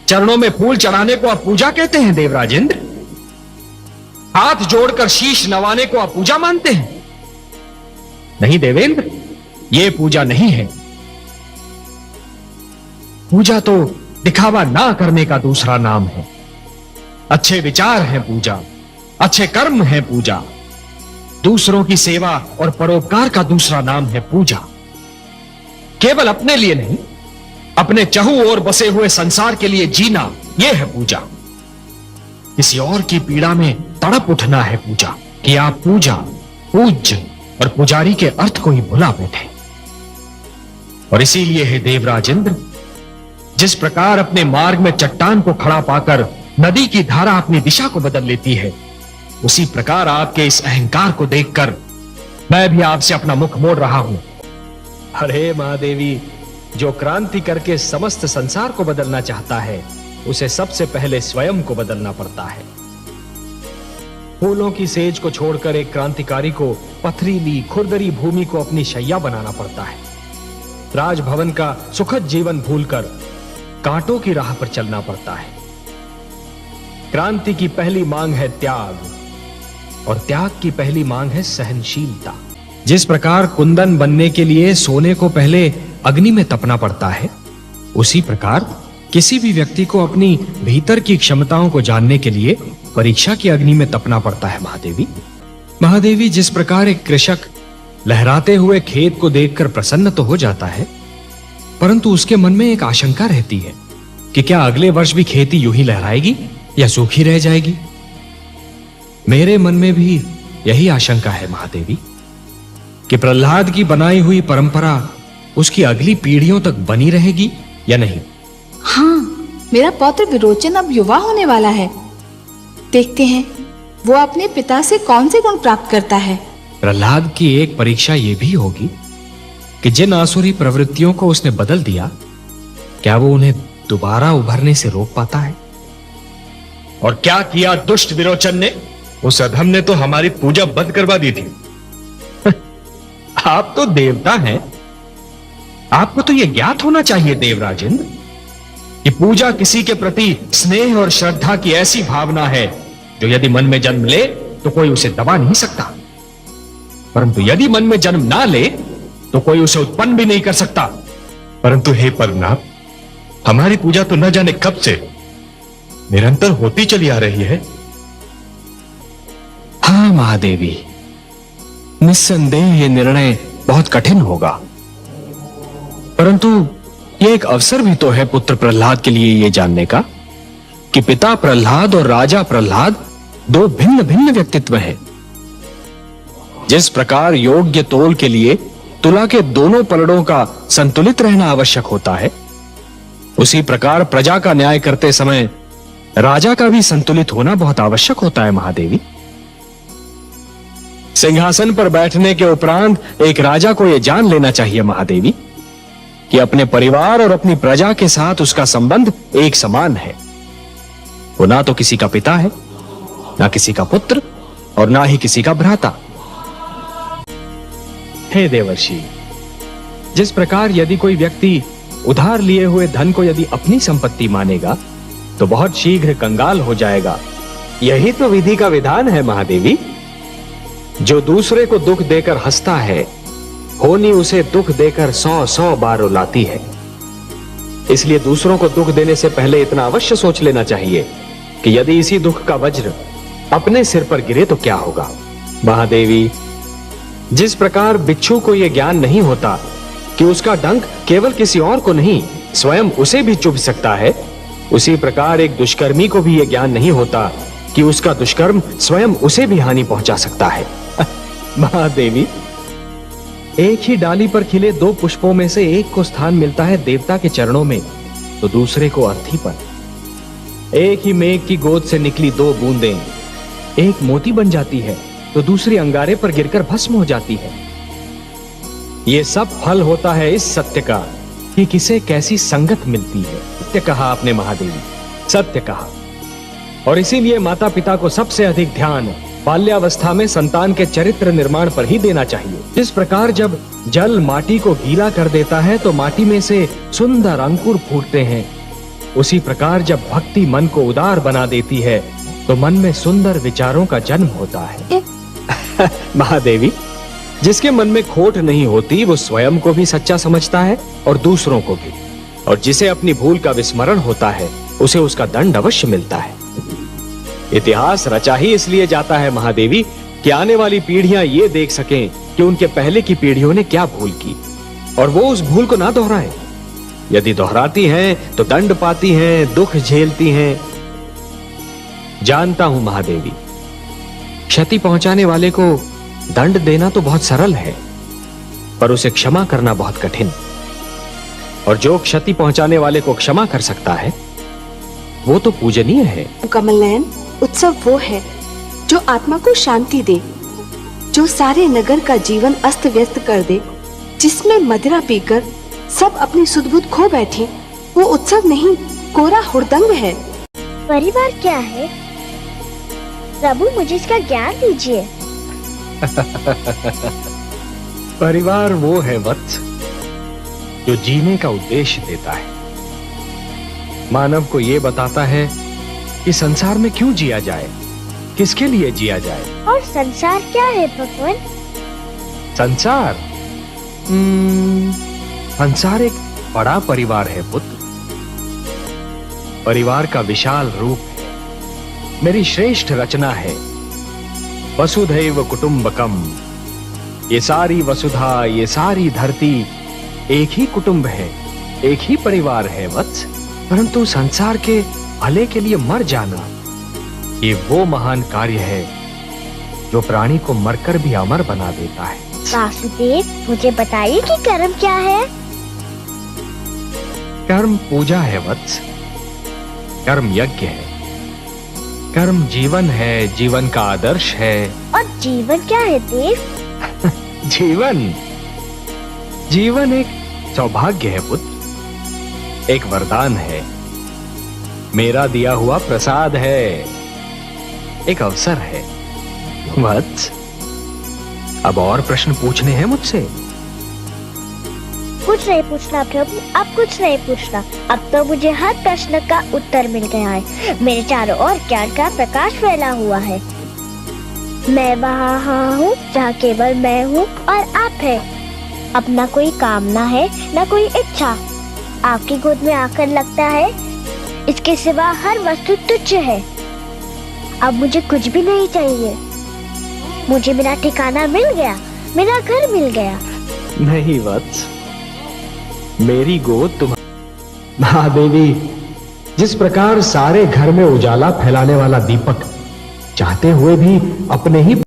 चरणों में फूल चढ़ाने को आप पूजा कहते हैं देवराजेंद्र? हाथ जोड़कर शीश नवाने को आप पूजा मानते हैं? नहीं देवेंद्र, यह पूजा नहीं है। पूजा तो दिखावा ना करने का दूसरा नाम है। अच्छे विचार हैं पूजा, अच्छे कर्म है पूजा। दूसरों की सेवा और परोपकार का दूसरा नाम है पूजा। केवल अपने लिए नहीं, अपने चहु ओर बसे हुए संसार के लिए जीना, यह है पूजा। किसी और की पीड़ा में तड़प उठना है पूजा, कि आप पूजा, पूज्य और पुजारी के अर्थ को ही भुला बैठे। और इसीलिए है देवराजेंद्र, जिस प्रकार अपने मार्ग में चट्टान को खड़ा पाकर नदी की धारा अपनी दिशा को बदल लेती है, उसी प्रकार आपके इस अहंकार को देखकर मैं भी आपसे अपना मुख मोड़ रहा हूं। अरे महादेवी, जो क्रांति करके समस्त संसार को बदलना चाहता है, उसे सबसे पहले स्वयं को बदलना पड़ता है। फूलों की सेज को छोड़कर एक क्रांतिकारी को पथरीली खुरदरी भूमि को अपनी शैया बनाना पड़ता है। राजभवन का सुखद जीवन भूलकर कांटों की राह पर चलना पड़ता है। क्रांति की पहली मांग है त्याग, और त्याग की पहली मांग है सहनशीलता। जिस प्रकार कुंदन बनने के लिए सोने को पहले अग्नि में तपना पड़ता है, उसी प्रकार किसी भी व्यक्ति को अपनी भीतर की क्षमताओं को जानने के लिए परीक्षा की अग्नि में तपना पड़ता है। महादेवी, जिस प्रकार एक कृषक लहराते हुए खेत को देखकर प्रसन्न तो हो जाता है, परंतु उसके मन में एक आशंका रहती है कि क्या अगले वर्ष भी खेती यूं ही लहराएगी या सूखी रह जाएगी। मेरे मन में भी यही आशंका है महादेवी, कि प्रहलाद की बनाई हुई परंपरा उसकी अगली पीढ़ियों तक बनी रहेगी या नहीं। हाँ, मेरा पौत्र विरोचन अब युवा होने वाला है। देखते हैं वो अपने पिता से कौन से गुण प्राप्त करता है। प्रहलाद की एक परीक्षा यह भी होगी कि जिन आसुरी प्रवृत्तियों को उसने बदल दिया, क्या वो उन्हें दोबारा उभरने से रोक पाता है। और क्या किया दुष्ट विरोचन ने? उस अधम ने तो हमारी पूजा बंद करवा दी थी। आप तो देवता हैं, आपको तो यह ज्ञात होना चाहिए देवराजेंद्र, कि पूजा किसी के प्रति स्नेह और श्रद्धा की ऐसी भावना है जो यदि मन में जन्म ले तो कोई उसे दबा नहीं सकता, परंतु यदि मन में जन्म ना ले तो कोई उसे उत्पन्न भी नहीं कर सकता। परंतु हे परनाथ, हमारी पूजा तो न जाने कब से निरंतर होती चली आ रही है। हाँ महादेवी, निस्संदेह यह निर्णय बहुत कठिन होगा, परंतु यह एक अवसर भी तो है पुत्र प्रहलाद के लिए यह जानने का कि पिता प्रहलाद और राजा प्रहलाद दो भिन्न भिन्न व्यक्तित्व हैं। जिस प्रकार योग्य तोल के लिए तुला के दोनों पलड़ों का संतुलित रहना आवश्यक होता है, उसी प्रकार प्रजा का न्याय करते समय राजा का भी संतुलित होना बहुत आवश्यक होता है। महादेवी, सिंहासन पर बैठने के उपरांत एक राजा को यह जान लेना चाहिए महादेवी, कि अपने परिवार और अपनी प्रजा के साथ उसका संबंध एक समान है। वो ना तो किसी का पिता है, ना किसी का पुत्र, और ना ही किसी का भ्राता। हे देवर्षि, जिस प्रकार यदि कोई व्यक्ति उधार लिए हुए धन को यदि अपनी संपत्ति मानेगा तो बहुत शीघ्र कंगाल हो जाएगा, यही तो विधि का विधान है महादेवी। जो दूसरे को दुख देकर हंसता है, होनी उसे दुख देकर 100 बार रुलाती है। इसलिए दूसरों को दुख देने से पहले इतना अवश्य सोच लेना चाहिए कि यदि इसी दुख का वज्र अपने सिर पर गिरे तो क्या होगा। महादेवी, जिस प्रकार बिच्छू को यह ज्ञान नहीं होता कि उसका डंक केवल किसी और को नहीं स्वयं उसे भी चुभ सकता है, उसी प्रकार एक दुष्कर्मी को भी यह ज्ञान नहीं होता कि उसका दुष्कर्म स्वयं उसे भी हानि पहुंचा सकता है। महादेवी, एक ही डाली पर खिले दो पुष्पों में से एक को स्थान मिलता है देवता के चरणों में, तो दूसरे को अर्थी पर। एक ही मेघ की गोद से निकली दो बूंदें एक मोती बन जाती है, तो दूसरी अंगारे पर गिरकर भस्म हो जाती है। यह सब फल होता है इस सत्य का कि किसे कैसी संगत मिलती है। सत्य कहा आपने महादेवी, सत्य कहा। और इसीलिए माता पिता को सबसे अधिक ध्यान बाल्यावस्था में संतान के चरित्र निर्माण पर ही देना चाहिए। जिस प्रकार जब जल माटी को गीला कर देता है तो माटी में से सुंदर अंकुर फूटते हैं, उसी प्रकार जब भक्ति मन को उदार बना देती है तो मन में सुंदर विचारों का जन्म होता है। महादेवी, जिसके मन में खोट नहीं होती वो स्वयं को भी सच्चा समझता है और दूसरों को भी, और जिसे अपनी भूल का विस्मरण होता है उसे उसका दंड अवश्य मिलता है। इतिहास रचा ही इसलिए जाता है महादेवी कि आने वाली पीढ़ियां ये देख सकें कि उनके पहले की पीढ़ियों ने क्या भूल की और वो उस भूल को ना दोहराएं। यदि दोहराती हैं तो दंड पाती हैं, दुख झेलती हैं। जानता हूं महादेवी, क्षति पहुंचाने वाले को दंड देना तो बहुत सरल है, पर उसे क्षमा करना बहुत कठिन। और जो क्षति पहुंचाने वाले को क्षमा कर सकता है वो तो पूजनीय है। कमल नयन, उत्सव वो है जो आत्मा को शांति दे, जो सारे नगर का जीवन अस्त व्यस्त कर दे, जिसमें मदिरा पीकर सब अपनी सुध-बुध खो बैठे। वो उत्सव नहीं, कोरा हुड़दंग है। परिवार क्या है? प्रभु, मुझे इसका ज्ञान दीजिए। परिवार वो है वत्स जो जीने का उद्देश्य देता है, मानव को ये बताता है कि संसार में क्यों जिया जाए, किसके लिए जिया जाए। और संसार क्या है भगवान? संसार संसार एक बड़ा परिवार है पुत्र। परिवार का विशाल रूप है, मेरी श्रेष्ठ रचना है। वसुधैव कुटुंबकम, ये सारी वसुधा, ये सारी धरती एक ही कुटुंब है, एक ही परिवार है वत्स। परंतु संसार के भले के लिए मर जाना, ये वो महान कार्य है जो प्राणी को मरकर भी अमर बना देता है। वासुदेव, मुझे बताइए कि कर्म क्या है? कर्म पूजा है वत्स, कर्म यज्ञ है, कर्म जीवन है, जीवन का आदर्श है। और जीवन क्या है देव? जीवन एक सौभाग्य है पुत्र, एक वरदान है, मेरा दिया हुआ प्रसाद है, एक अवसर है। वत्स, अब और प्रश्न पूछने हैं मुझसे? कुछ नहीं पूछना प्रभु, अब कुछ नहीं पूछना। अब तो मुझे हर प्रश्न का उत्तर मिल गया है। मेरे चारों ओर ज्ञान का प्रकाश फैला हुआ है। मैं वहाँ हूँ जहाँ केवल मैं हूँ और आप है। अब न कोई कामना है, न कोई इच्छा। आपकी गोद में आकर लगता है इसके सिवा हर वस्तु तुच्छ है। अब मुझे कुछ भी नहीं चाहिए। मुझे मेरा ठिकाना मिल गया, मेरा घर मिल गया। नहीं वत्स, मेरी गोद तुम। महादेवी, जिस प्रकार सारे घर में उजाला फैलाने वाला दीपक चाहते हुए भी अपने ही